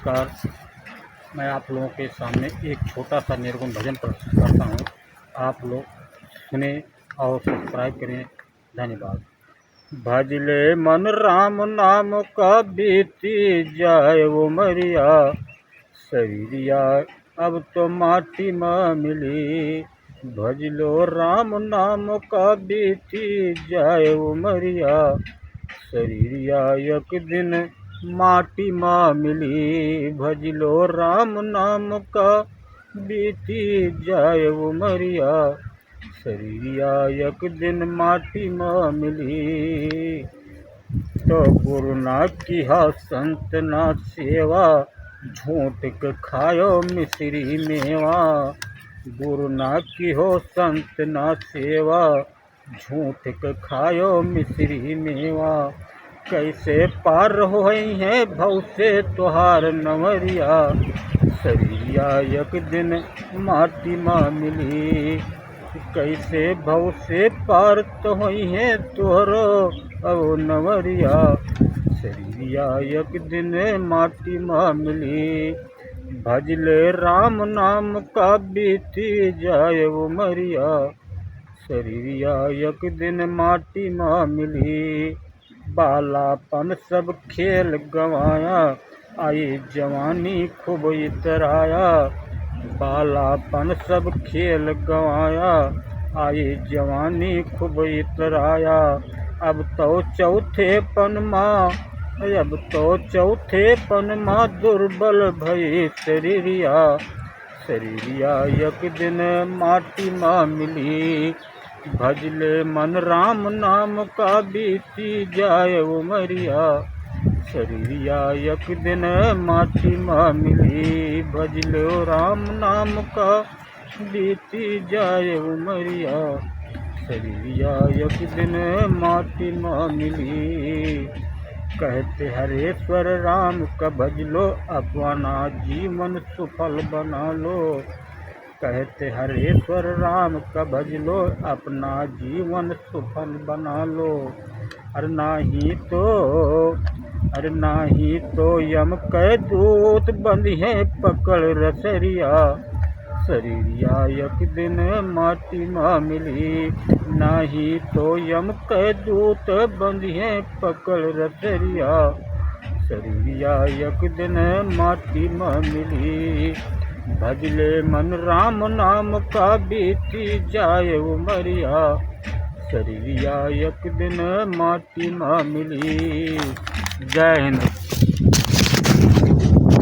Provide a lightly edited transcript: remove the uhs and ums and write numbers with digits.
नमस्कार। मैं आप लोगों के सामने एक छोटा सा निर्गुण भजन प्रस्तुत करता हूँ। आप लोग सुने और सब्सक्राइब करें। धन्यवाद। भजले मन राम नाम का बीती जाए वो मरिया, शरीरिया अब तो माटी में मिली। भजलो राम नाम का बीती जाए वो मरिया, शरीरिया एक दिन माटी माँ मिली। भजलो राम नाम का बीती जाए वो मरिया, शरीरिया एक दिन माटी माँ मिली। तो गुरु ना किया संत ना सेवा, झूठ के खायो मिश्री मेवा। गुरु ना किहो संत ना सेवा, झूठ के खायो मिश्री मेवा। कैसे पार होई है भव से तुहार नवरिया, शरीरिया एक दिन माटी माँ मिली। कैसे भव से पार तो होई है तोहरो अब नवरिया, शरीरिया एक दिन माटी माँ मिली। भजले राम नाम का बीती जाए वो मरिया, शरीरिया एक दिन माटी माँ मिली। बालापन सब खेल गंवाया, आई जवानी खूब इतराया। बालापन सब खेल गंवाया, आई जवानी खूब इतराया। अब तो चौथेपन माँ, अब तो चौथेपन माँ दुर्बल भई शरीरिया, शरीरिया एक दिन माटी माँ मिली। भजले मन राम नाम का बीती जाए वो मरिया, शरीरिया एक दिन माटी माँ मिली। भजलो राम नाम का बीती जाए वो मरिया, शरीरिया एक दिन माटी माँ मिली। कहते हरेश्वर राम का भजलो, अपना जीवन सुफल बना लो। कहते हरेश्वर राम का भजलो, अपना जीवन सुफल बना लो। अरे नाही तो यम कै दूत बंधिए पकड़ रसरिया, शरीरिया एक दिन माटी माँ मिली। नाही तो यम कै दूत बंधिए पकड़ रसरिया, शरीरिया एक दिन माटी माँ मिली। भजले मन राम नाम का बीती जाए वो मरिया, शरीरिया एक दिन माटी माँ मिली। जय हिंद।